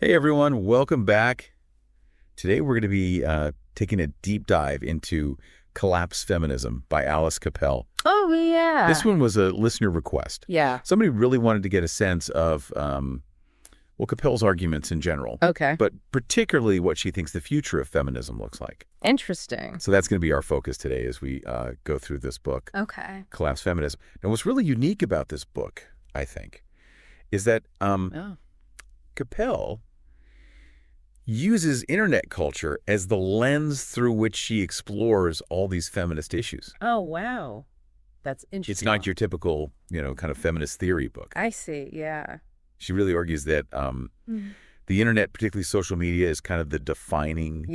Hey everyone, welcome back. Today we're going to be taking a deep dive into Collapse Feminism by Alice Cappelle. Oh, yeah. This one was a listener request. Yeah. Somebody really wanted to get a sense of, Cappelle's arguments in general. Okay. But particularly what she thinks the future of feminism looks like. Interesting. So that's going to be our focus today as we go through this book, Okay. Collapse Feminism. Now what's really unique about this book, I think, is that Cappelle uses internet culture as the lens through which she explores all these feminist issues. Oh, wow. That's interesting. It's not your typical, kind of feminist theory book. I see. Yeah. She really argues that the internet, particularly social media, is kind of the defining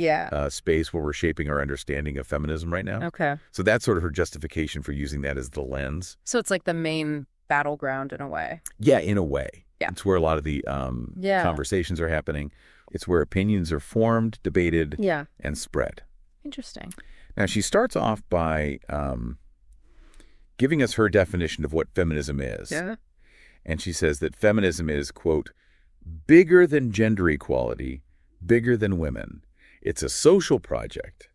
space where we're shaping our understanding of feminism right now. Okay. So that's sort of her justification for using that as the lens. So it's like the main battleground in a way. Yeah, in a way. Yeah. It's where a lot of the conversations are happening. It's where opinions are formed, debated, and spread. Interesting. Now, she starts off by giving us her definition of what feminism is. Yeah. And she says that feminism is, quote, bigger than gender equality, bigger than women. It's a social project,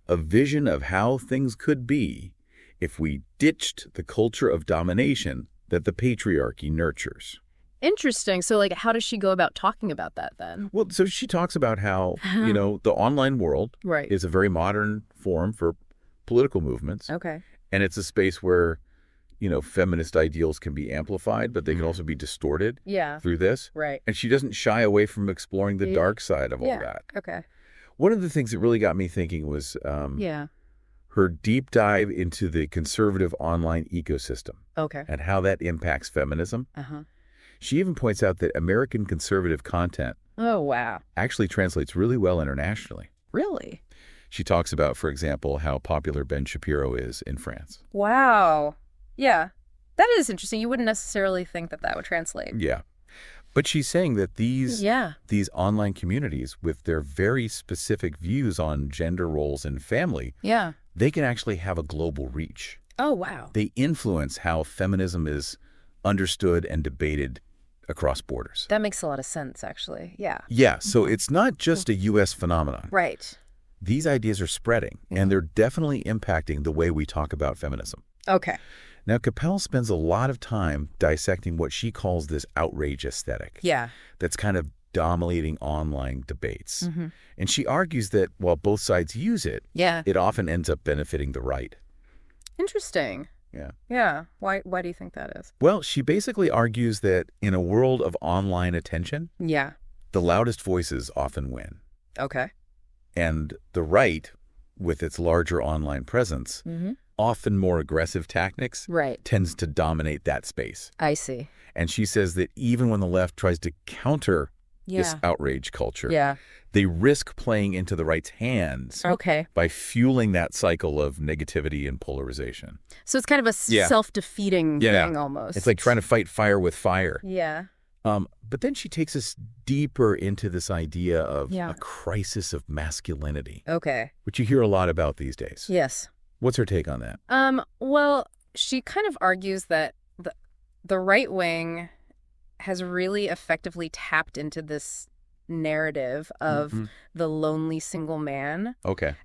a vision of how things could be if we ditched the culture of domination that the patriarchy nurtures. Interesting. So, how does she go about talking about that then? Well, so she talks about how, the online world is a very modern forum for political movements. Okay. And it's a space where, feminist ideals can be amplified, but they can also be distorted through this. Right. And she doesn't shy away from exploring the dark side of all that. Okay. One of the things that really got me thinking was her deep dive into the conservative online ecosystem. Okay. And how that impacts feminism. Uh-huh. She even points out that American conservative content actually translates really well internationally. Really? She talks about, for example, how popular Ben Shapiro is in France. Wow. Yeah. That is interesting. You wouldn't necessarily think that would translate. Yeah. But she's saying that these online communities with their very specific views on gender roles and family, they can actually have a global reach. Oh, wow. They influence how feminism is understood and debated across borders. That makes a lot of sense, actually. Yeah. Yeah, so it's not just a U.S. phenomenon. Right. These ideas are spreading, and they're definitely impacting the way we talk about feminism. Okay. Now, Cappelle spends a lot of time dissecting what she calls this outrage aesthetic. Yeah. That's kind of dominating online debates. Mm-hmm. And she argues that while both sides use it, it often ends up benefiting the right. Interesting. Yeah. Yeah. Why do you think that is? Well, she basically argues that in a world of online attention, the loudest voices often win. Okay. And the right, with its larger online presence, often more aggressive tactics, tends to dominate that space. I see. And she says that even when the left tries to counter this outrage culture, they risk playing into the right's hands by fueling that cycle of negativity and polarization. So it's kind of a self-defeating thing almost. It's like trying to fight fire with fire. Yeah. But then she takes us deeper into this idea of a crisis of masculinity. Okay. Which you hear a lot about these days. Yes. What's her take on that? Well, she kind of argues that the right wing has really effectively tapped into this narrative of the lonely single man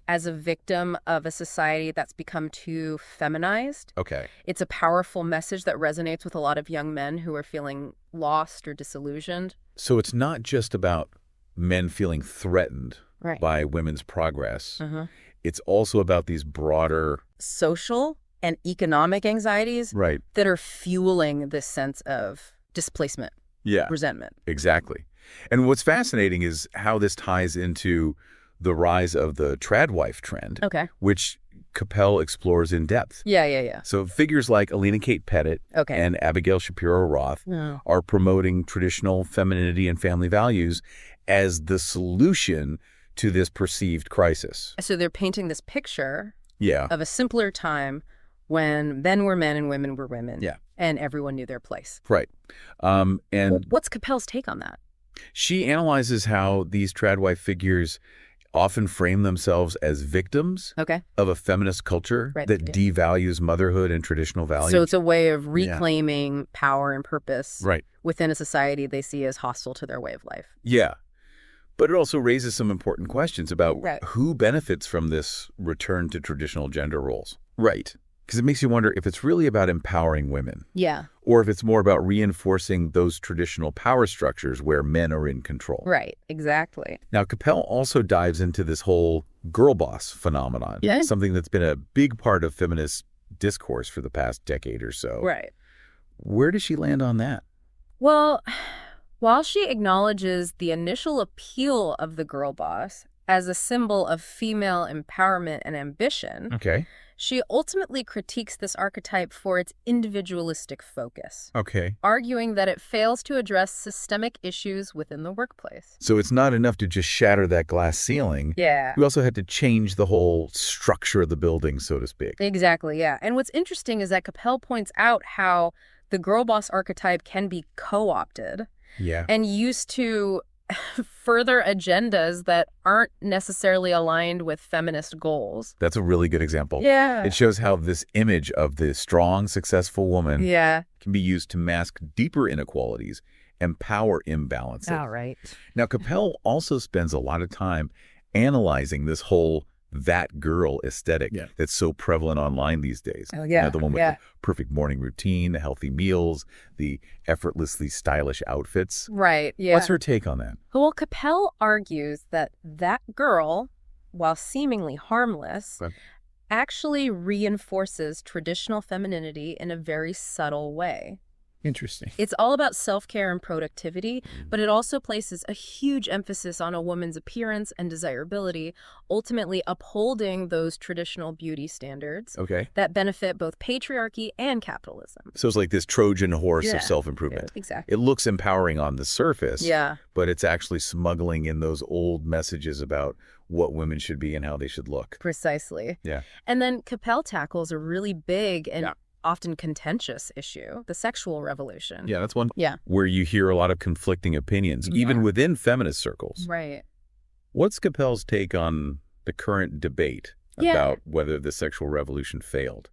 as a victim of a society that's become too feminized. Okay. It's a powerful message that resonates with a lot of young men who are feeling lost or disillusioned. So it's not just about men feeling threatened by women's progress. It's also about these broader social and economic anxieties that are fueling this sense of displacement, resentment. Exactly. And what's fascinating is how this ties into the rise of the tradwife trend, which Cappelle explores in depth. Yeah. So figures like Alina Kate Pettit and Abigail Shapiro Roth are promoting traditional femininity and family values as the solution to this perceived crisis. So they're painting this picture of a simpler time when men were men and women were women. Yeah. And everyone knew their place. Right. And what's Cappelle's take on that? She analyzes how these tradwife figures often frame themselves as victims of a feminist culture that devalues motherhood and traditional values. So it's a way of reclaiming power and purpose within a society they see as hostile to their way of life. Yeah. But it also raises some important questions about Right. who benefits from this return to traditional gender roles. Right. Because it makes you wonder if it's really about empowering women, Yeah. or if it's more about reinforcing those traditional power structures where men are in control. Right. Exactly. Now, Cappelle also dives into this whole girl boss phenomenon, Yeah. something that's been a big part of feminist discourse for the past decade or so. Right. Where does she land on that? Well, while she acknowledges the initial appeal of the girl boss as a symbol of female empowerment and ambition, Okay. she ultimately critiques this archetype for its individualistic focus, Okay. arguing that it fails to address systemic issues within the workplace. So it's not enough to just shatter that glass ceiling. Yeah. We also had to change the whole structure of the building, so to speak. Exactly, yeah. And what's interesting is that Cappelle points out how the girl boss archetype can be co-opted Yeah. and used to further agendas that aren't necessarily aligned with feminist goals. That's a really good example. Yeah. It shows how this image of the strong, successful woman Yeah. can be used to mask deeper inequalities and power imbalances. All right. Now, Cappelle also spends a lot of time analyzing this whole that girl aesthetic that's so prevalent online these days. Oh, yeah. The one with the perfect morning routine, the healthy meals, the effortlessly stylish outfits. Right, yeah. What's her take on that? Well, Cappelle argues that that girl, while seemingly harmless, actually reinforces traditional femininity in a very subtle way. Interesting. It's all about self-care and productivity, but it also places a huge emphasis on a woman's appearance and desirability, ultimately upholding those traditional beauty standards that benefit both patriarchy and capitalism. So it's like this Trojan horse of self-improvement. Yeah, exactly. It looks empowering on the surface, Yeah. but it's actually smuggling in those old messages about what women should be and how they should look. Precisely. Yeah. And then Cappelle tackles a really big and often contentious issue, the sexual revolution. Yeah, that's one Yeah. where you hear a lot of conflicting opinions, even within feminist circles. Right. What's Cappelle's take on the current debate about whether the sexual revolution failed?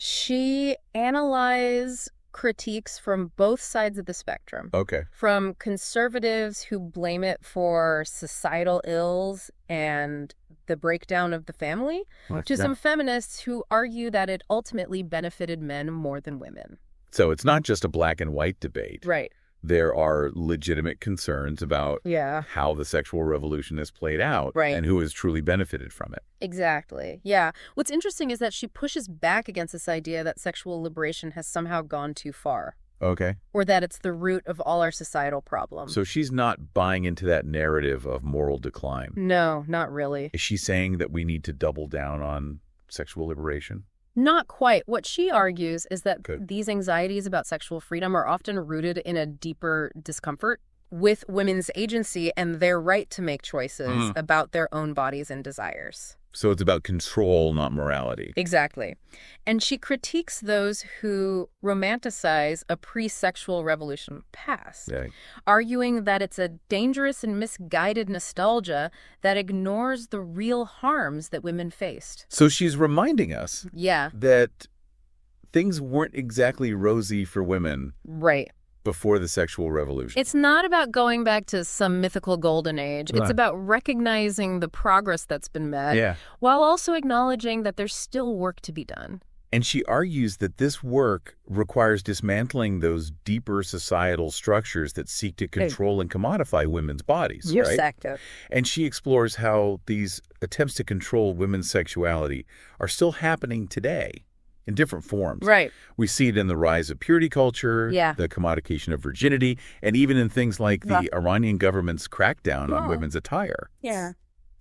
She analyzed critiques from both sides of the spectrum. Okay. From conservatives who blame it for societal ills and the breakdown of the family, to some feminists who argue that it ultimately benefited men more than women. So it's not just a black and white debate. Right. There are legitimate concerns about how the sexual revolution has played out and who has truly benefited from it. Exactly. Yeah. What's interesting is that she pushes back against this idea that sexual liberation has somehow gone too far. Okay. Or that it's the root of all our societal problems. So she's not buying into that narrative of moral decline. No, not really. Is she saying that we need to double down on sexual liberation? Not quite. What she argues is that these anxieties about sexual freedom are often rooted in a deeper discomfort with women's agency and their right to make choices about their own bodies and desires. So it's about control, not morality. Exactly. And she critiques those who romanticize a pre-sexual revolution past, arguing that it's a dangerous and misguided nostalgia that ignores the real harms that women faced. So she's reminding us that things weren't exactly rosy for women. Right. Before the sexual revolution. It's not about going back to some mythical golden age. It's about recognizing the progress that's been met while also acknowledging that there's still work to be done. And she argues that this work requires dismantling those deeper societal structures that seek to control and commodify women's bodies. Exactly. And she explores how these attempts to control women's sexuality are still happening today. In different forms. Right. We see it in the rise of purity culture, the commodification of virginity, and even in things like the Iranian government's crackdown on women's attire. Yeah.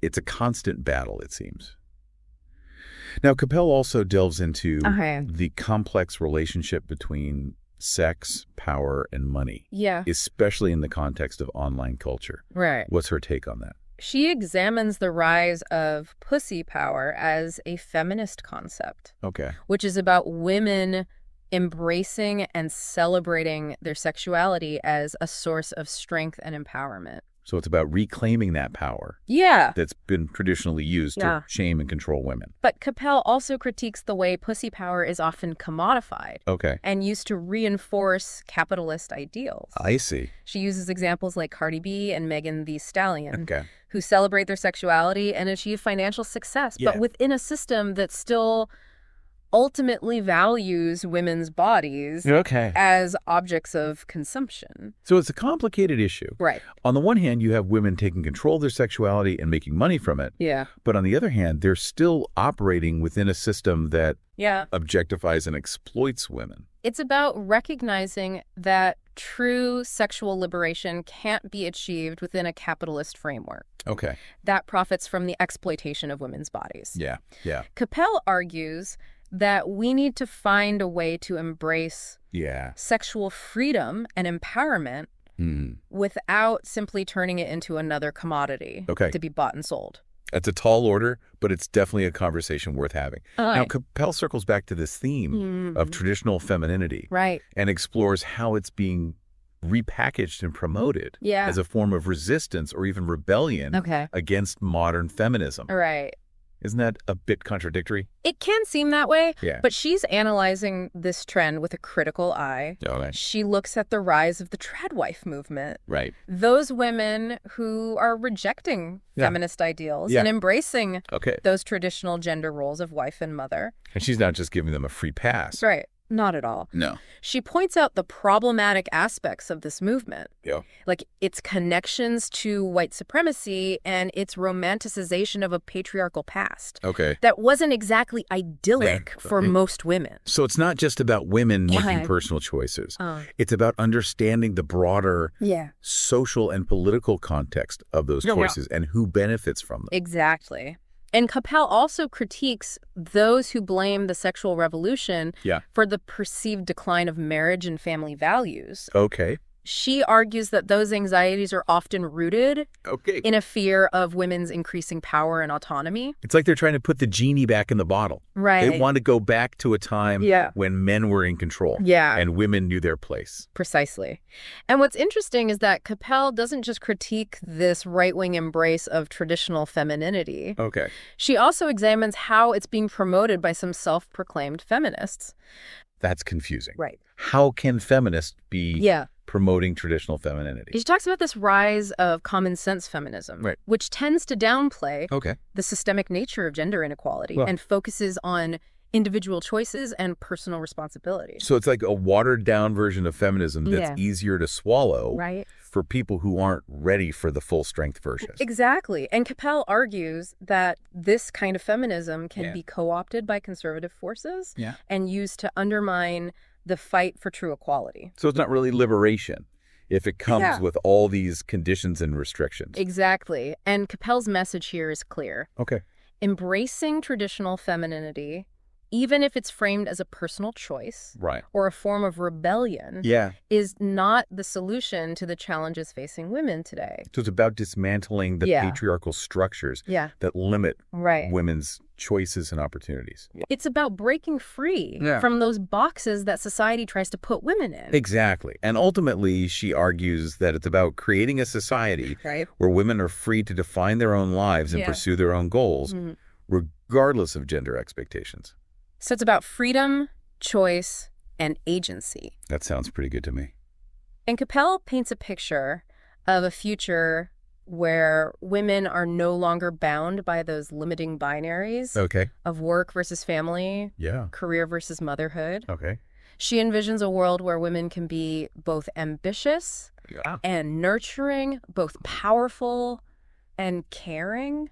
It's a constant battle, it seems. Now, Cappelle also delves into the complex relationship between sex, power, and money. Yeah. Especially in the context of online culture. Right. What's her take on that? She examines the rise of pussy power as a feminist concept. Okay. Which is about women embracing and celebrating their sexuality as a source of strength and empowerment. So it's about reclaiming that power Yeah. that's been traditionally used to shame and control women. But Cappelle also critiques the way pussy power is often commodified Okay. and used to reinforce capitalist ideals. I see. She uses examples like Cardi B and Megan Thee Stallion, Okay. who celebrate their sexuality and achieve financial success, but within a system that still ultimately values women's bodies as objects of consumption. So it's a complicated issue. Right. On the one hand, you have women taking control of their sexuality and making money from it. Yeah. But on the other hand, they're still operating within a system that objectifies and exploits women. It's about recognizing that true sexual liberation can't be achieved within a capitalist framework. Okay. That profits from the exploitation of women's bodies. Yeah. Yeah. Cappelle argues that we need to find a way to embrace sexual freedom and empowerment without simply turning it into another commodity to be bought and sold. It's a tall order, but it's definitely a conversation worth having. Now, Cappelle circles back to this theme of traditional femininity and explores how it's being repackaged and promoted as a form of resistance or even rebellion against modern feminism. Right. Isn't that a bit contradictory? It can seem that way, but she's analyzing this trend with a critical eye. She looks at the rise of the tradwife movement. Right. Those women who are rejecting feminist ideals and embracing those traditional gender roles of wife and mother. And she's not just giving them a free pass. Right. Not at all. No. She points out the problematic aspects of this movement. Yeah. Like its connections to white supremacy and its romanticization of a patriarchal past. Okay. That wasn't exactly idyllic for most women. So it's not just about women making personal choices. It's about understanding the broader social and political context of those choices and who benefits from them. Exactly. And Cappelle also critiques those who blame the sexual revolution for the perceived decline of marriage and family values. Okay. She argues that those anxieties are often rooted in a fear of women's increasing power and autonomy. It's like they're trying to put the genie back in the bottle. Right. They want to go back to a time when men were in control and women knew their place. Precisely. And what's interesting is that Cappelle doesn't just critique this right-wing embrace of traditional femininity. Okay. She also examines how it's being promoted by some self-proclaimed feminists. That's confusing. Right. How can feminists be promoting traditional femininity? She talks about this rise of common sense feminism, which tends to downplay the systemic nature of gender inequality and focuses on individual choices and personal responsibility. So it's like a watered down version of feminism that's easier to swallow for people who aren't ready for the full strength version. Exactly. And Cappelle argues that this kind of feminism can be co-opted by conservative forces and used to undermine the fight for true equality. So it's not really liberation if it comes with all these conditions and restrictions. Exactly. And Cappelle's message here is clear. Okay. Embracing traditional femininity, even if it's framed as a personal choice or a form of rebellion, is not the solution to the challenges facing women today. So it's about dismantling the patriarchal structures that limit women's choices and opportunities. It's about breaking free from those boxes that society tries to put women in. Exactly. And ultimately, she argues that it's about creating a society where women are free to define their own lives and pursue their own goals, regardless of gender expectations. So it's about freedom, choice, and agency. That sounds pretty good to me. And Cappelle paints a picture of a future where women are no longer bound by those limiting binaries of work versus family, career versus motherhood. She envisions a world where women can be both ambitious and nurturing, both powerful and caring.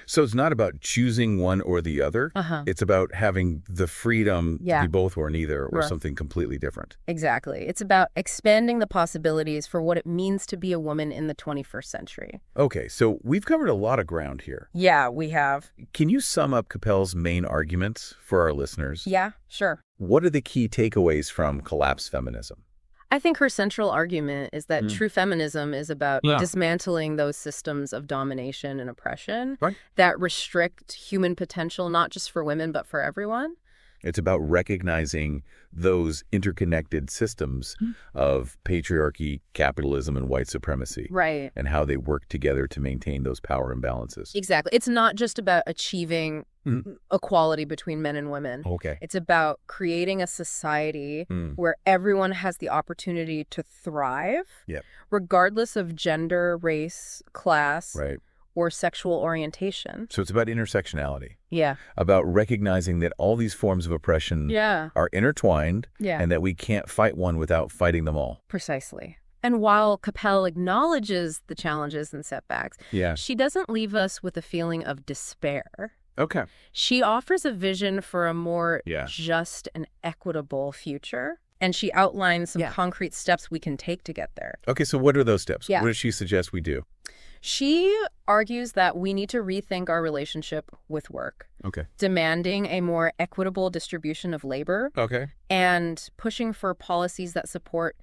So it's not about choosing one or the other. It's about having the freedom to be both or neither or something completely different. Exactly. It's about expanding the possibilities for what it means to be a woman in the 21st century. Okay, so we've covered a lot of ground here. Yeah, we have. Can you sum up Cappelle's main arguments for our listeners? Yeah, sure. What are the key takeaways from Collapse Feminism? I think her central argument is that true feminism is about dismantling those systems of domination and oppression that restrict human potential, not just for women, but for everyone. It's about recognizing those interconnected systems of patriarchy, capitalism, and white supremacy. Right. And how they work together to maintain those power imbalances. Exactly. It's not just about achieving equality between men and women. Okay. It's about creating a society where everyone has the opportunity to thrive, regardless of gender, race, class, or sexual orientation. So it's about intersectionality. Yeah. About recognizing that all these forms of oppression are intertwined and that we can't fight one without fighting them all. Precisely. And while Cappelle acknowledges the challenges and setbacks, she doesn't leave us with a feeling of despair. Okay. She offers a vision for a more just and equitable future. And she outlines some concrete steps we can take to get there. Okay, so what are those steps? What does she suggest we do? She argues that we need to rethink our relationship with work. Okay. Demanding a more equitable distribution of labor. Okay. And pushing for policies that support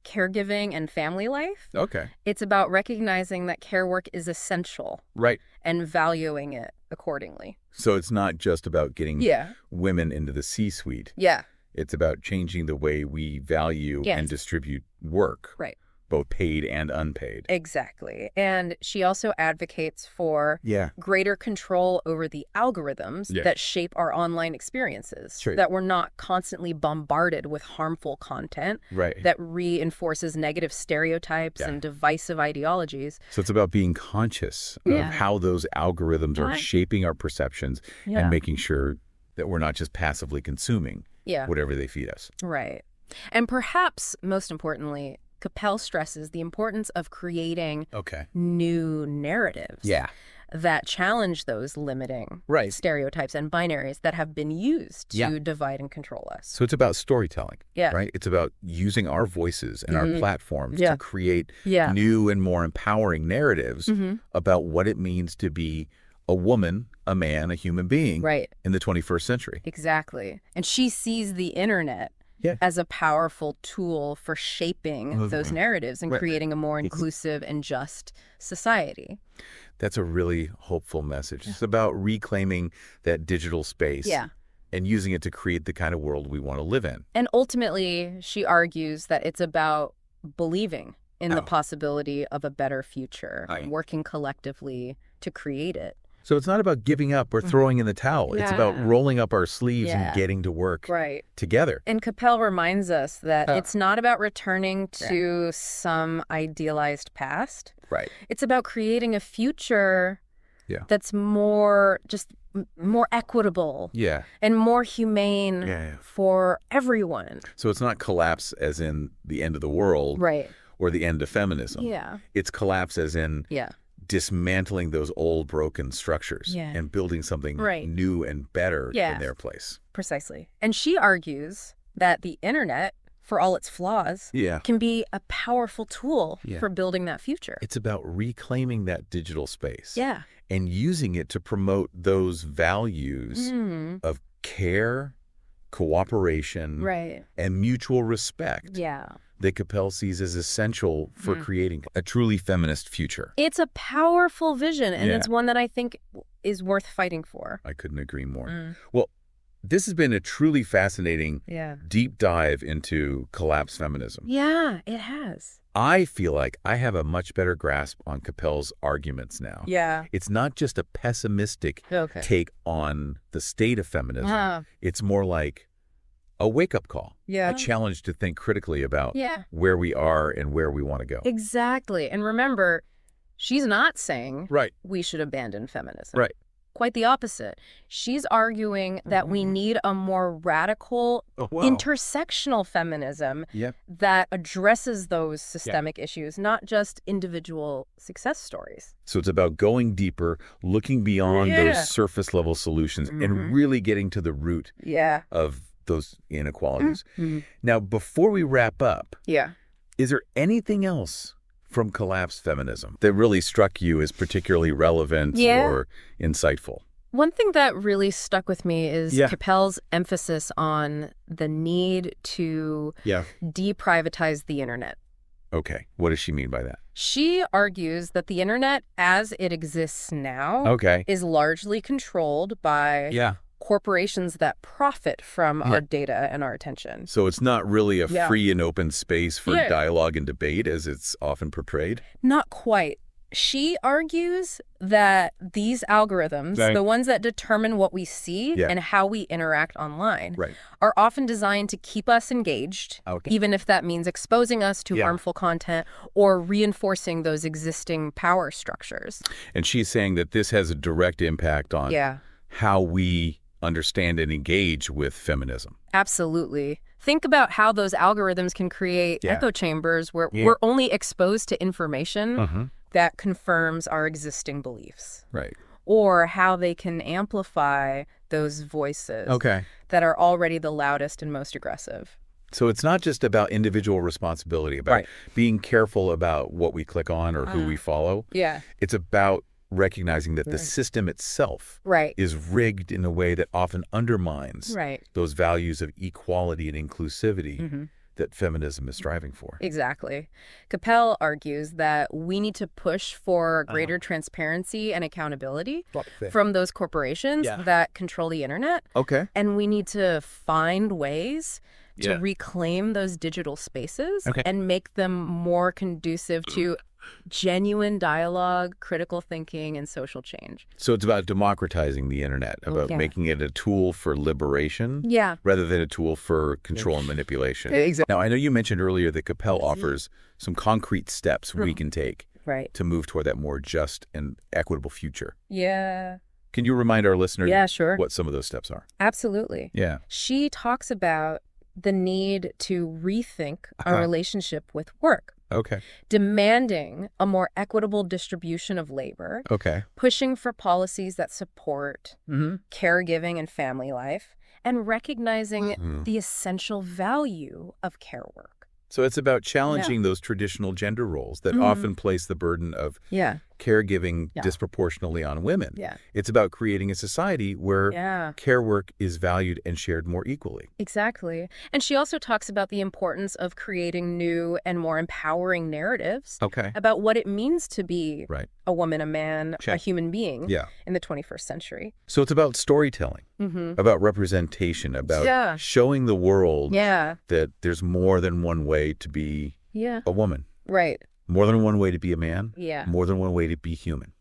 caregiving and family life. Okay. It's about recognizing that care work is essential. Right. And valuing it accordingly. So it's not just about getting women into the C-suite. Yeah. It's about changing the way we value and distribute work. Right. Both paid and unpaid. Exactly. And she also advocates for greater control over the algorithms that shape our online experiences. Sure. That we're not constantly bombarded with harmful content that reinforces negative stereotypes and divisive ideologies. So it's about being conscious of how those algorithms are shaping our perceptions and making sure that we're not just passively consuming whatever they feed us. Right. And perhaps most importantly, Cappelle stresses the importance of creating new narratives that challenge those limiting stereotypes and binaries that have been used to divide and control us. So it's about storytelling, right? It's about using our voices and our platforms to create new and more empowering narratives about what it means to be a woman, a man, a human being in the 21st century. Exactly. And she sees the internet as a powerful tool for shaping those narratives and creating a more inclusive and just society. That's a really hopeful message. It's about reclaiming that digital space and using it to create the kind of world we want to live in. And ultimately, she argues that it's about believing in the possibility of a better future, working collectively to create it. So it's not about giving up or throwing in the towel. It's about rolling up our sleeves and getting to work together. And Cappelle reminds us that it's not about returning to some idealized past. Right. It's about creating a future that's more equitable and more humane for everyone. So it's not collapse as in the end of the world or the end of feminism. It's collapse as in dismantling those old broken structures and building something new and better in their place. Precisely. And she argues that the internet, for all its flaws, can be a powerful tool for building that future. It's about reclaiming that digital space and using it to promote those values of care, cooperation, and mutual respect that Cappelle sees as essential for creating a truly feminist future. It's a powerful vision, and it's one that I think is worth fighting for. I couldn't agree more. Well, this has been a truly fascinating deep dive into collapse feminism. Yeah, it has. I feel like I have a much better grasp on Cappelle's arguments now. Yeah. It's not just a pessimistic take on the state of feminism. It's more like a wake-up call, a challenge to think critically about where we are and where we want to go. Exactly. And remember, she's not saying we should abandon feminism. Right. Quite the opposite. She's arguing that we need a more radical, intersectional feminism that addresses those systemic issues, not just individual success stories. So it's about going deeper, looking beyond those surface-level solutions, and really getting to the root of those inequalities. Now, before we wrap up, is there anything else from collapsed feminism that really struck you as particularly relevant or insightful? One thing that really stuck with me is Cappelle's emphasis on the need to deprivatize the internet. Okay. What does she mean by that? She argues that the internet as it exists now is largely controlled by corporations that profit from our data and our attention. So it's not really a free and open space for dialogue and debate as it's often portrayed? Not quite. She argues that these algorithms, the ones that determine what we see and how we interact online, are often designed to keep us engaged, even if that means exposing us to harmful content or reinforcing those existing power structures. And she's saying that this has a direct impact on how we understand and engage with feminism. Absolutely. Think about how those algorithms can create echo chambers where we're only exposed to information that confirms our existing beliefs. Right. Or how they can amplify those voices that are already the loudest and most aggressive. So it's not just about individual responsibility, about being careful about what we click on or who we follow. It's about recognizing that the system itself is rigged in a way that often undermines those values of equality and inclusivity that feminism is striving for. Exactly. Cappelle argues that we need to push for greater transparency and accountability from those corporations that control the internet. And we need to find ways to reclaim those digital spaces and make them more conducive to genuine dialogue, critical thinking, and social change. So it's about democratizing the internet, about making it a tool for liberation rather than a tool for control and manipulation. Now, I know you mentioned earlier that Cappelle offers some concrete steps we can take to move toward that more just and equitable future. Can you remind our listeners what some of those steps are? Absolutely. She talks about the need to rethink our relationship with work. Demanding a more equitable distribution of labor. Pushing for policies that support caregiving and family life, and recognizing the essential value of care work. So it's about challenging those traditional gender roles that often place the burden of caregiving disproportionately on women. It's about creating a society where care work is valued and shared more equally. Exactly. And she also talks about the importance of creating new and more empowering narratives about what it means to be a woman, a man, a human being in the 21st century. So it's about storytelling, about representation, about showing the world that there's more than one way to be a woman. More than one way to be a man. More than one way to be human.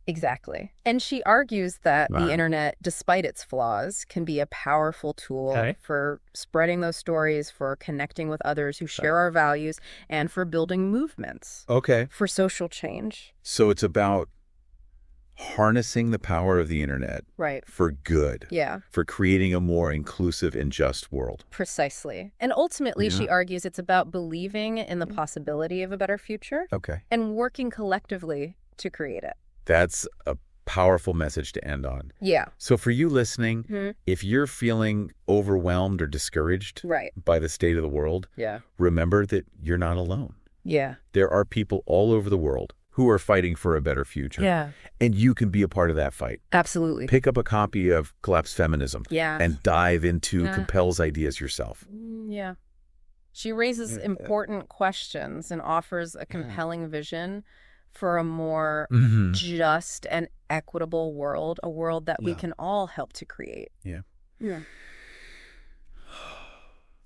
Exactly. And she argues that the internet, despite its flaws, can be a powerful tool for spreading those stories, for connecting with others who share our values, and for building movements for social change. So it's about harnessing the power of the internet for good, for creating a more inclusive and just world. Precisely. And ultimately, she argues it's about believing in the possibility of a better future and working collectively to create it. That's a powerful message to end on. So for you listening, if you're feeling overwhelmed or discouraged by the state of the world, remember that you're not alone. There are people all over the world who are fighting for a better future. And you can be a part of that fight. Absolutely. Pick up a copy of Collapsed Feminism and dive into Cappelle's ideas yourself. She raises important questions and offers a compelling vision for a more just and equitable world, a world that we can all help to create.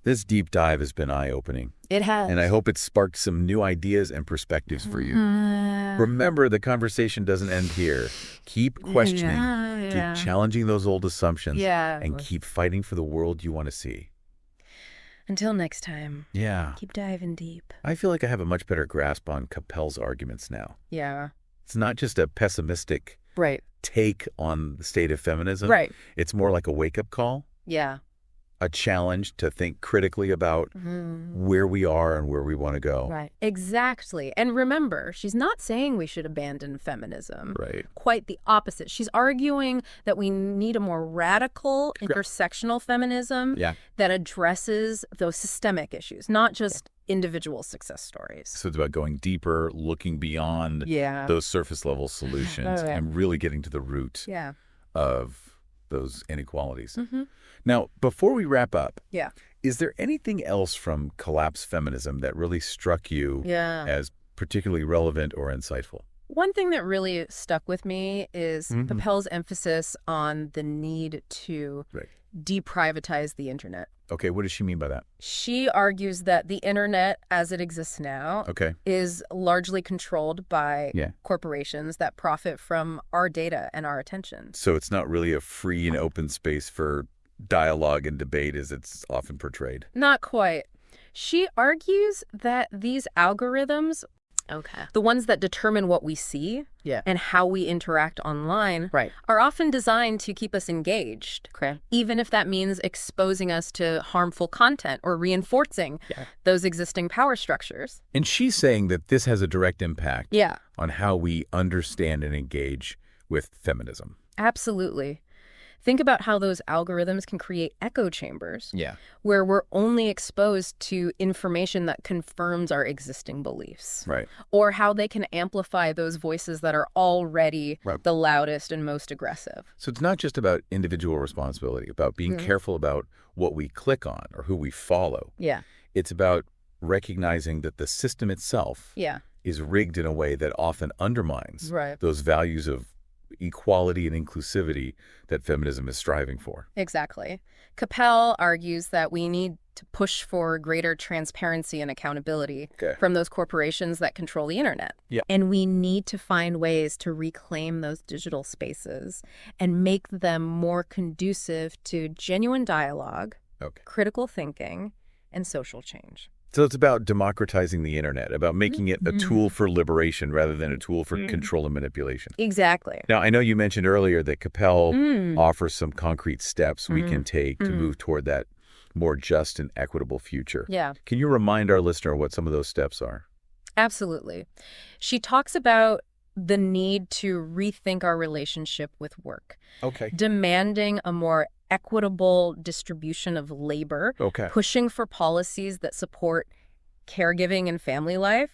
This deep dive has been eye-opening. It has. And I hope it sparked some new ideas and perspectives for you. Remember, the conversation doesn't end here. Keep questioning, keep challenging those old assumptions, and keep fighting for the world you want to see. Until next time. Keep diving deep. I feel like I have a much better grasp on Cappelle's arguments now. It's not just a pessimistic take on the state of feminism. It's more like a wake-up call. A challenge to think critically about where we are and where we want to go. Exactly. And remember, she's not saying we should abandon feminism. Quite the opposite. She's arguing that we need a more radical intersectional feminism that addresses those systemic issues, not just individual success stories. So it's about going deeper, looking beyond those surface level solutions and really getting to the root of those inequalities. Now, before we wrap up, is there anything else from Collapsed Feminism that really struck you as particularly relevant or insightful? One thing that really stuck with me is Mhm. Cappelle's emphasis on the need to Right. deprivatize the internet. Okay, what does she mean by that? She argues that the internet, as it exists now, Okay. is largely controlled by Yeah. corporations that profit from our data and our attention. So it's not really a free and open space for dialogue and debate as it's often portrayed. Not quite. She argues that these algorithms, the ones that determine what we see and how we interact online, are often designed to keep us engaged, even if that means exposing us to harmful content or reinforcing those existing power structures. And she's saying that this has a direct impact Yeah, on how we understand and engage with feminism. absolutely. Think about how those algorithms can create echo chambers Yeah. where we're only exposed to information that confirms our existing beliefs. Right. Or how they can amplify those voices that are already the loudest and most aggressive. So it's not just about individual responsibility, about being careful about what we click on or who we follow. Yeah. It's about recognizing that the system itself Yeah. is rigged in a way that often undermines Right. those values of equality and inclusivity that feminism is striving for. Exactly. Cappelle argues that we need to push for greater transparency and accountability from those corporations that control the internet. Yeah. And we need to find ways to reclaim those digital spaces and make them more conducive to genuine dialogue, critical thinking, and social change. So it's about democratizing the internet, about making it a tool for liberation rather than a tool for control and manipulation. Exactly. Now, I know you mentioned earlier that Cappelle offers some concrete steps we can take to move toward that more just and equitable future. Yeah. Can you remind our listener what some of those steps are? Absolutely. She talks about the need to rethink our relationship with work. Demanding a more equitable distribution of labor, pushing for policies that support caregiving and family life,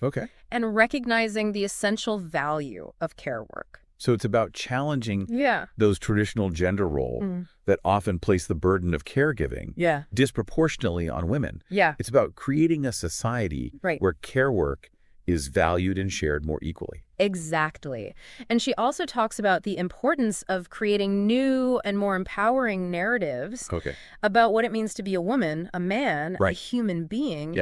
and recognizing the essential value of care work. So it's about challenging those traditional gender roles that often place the burden of caregiving disproportionately on women. It's about creating a society where care work is valued and shared more equally. Exactly. And she also talks about the importance of creating new and more empowering narratives about what it means to be a woman, a man, a human being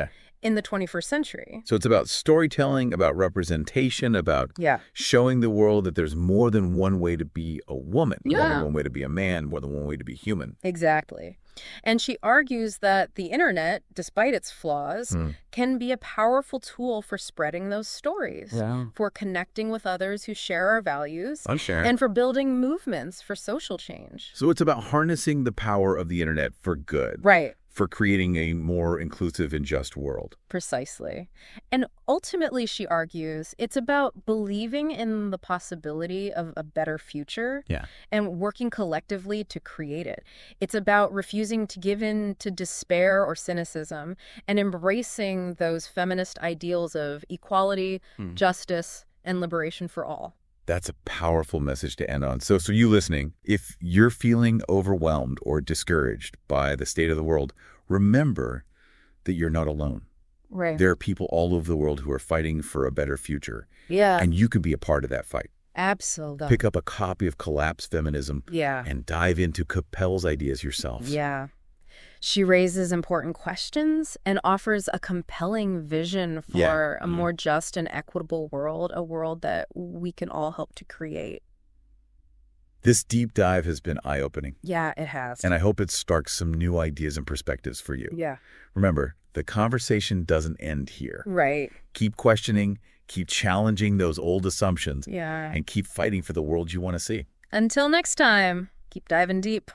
in the 21st century. So it's about storytelling, about representation, about showing the world that there's more than one way to be a woman, more than one way to be a man, more than one way to be human. Exactly. And she argues that the internet, despite its flaws, can be a powerful tool for spreading those stories, for connecting with others who share our values, and for building movements for social change. So it's about harnessing the power of the internet for good. For creating a more inclusive and just world. Precisely. And ultimately, she argues, it's about believing in the possibility of a better future and working collectively to create it. It's about refusing to give in to despair or cynicism and embracing those feminist ideals of equality, justice, and liberation for all. That's a powerful message to end on. So you listening, if you're feeling overwhelmed or discouraged by the state of the world, remember that you're not alone. There are people all over the world who are fighting for a better future. And you can be a part of that fight. Absolutely. Pick up a copy of Collapse Feminism and dive into Cappelle's ideas yourself. She raises important questions and offers a compelling vision for a more just and equitable world, a world that we can all help to create. This deep dive has been eye-opening. Yeah, it has. And I hope it sparks some new ideas and perspectives for you. Remember, the conversation doesn't end here. Keep questioning, keep challenging those old assumptions, and keep fighting for the world you want to see. Until next time, keep diving deep.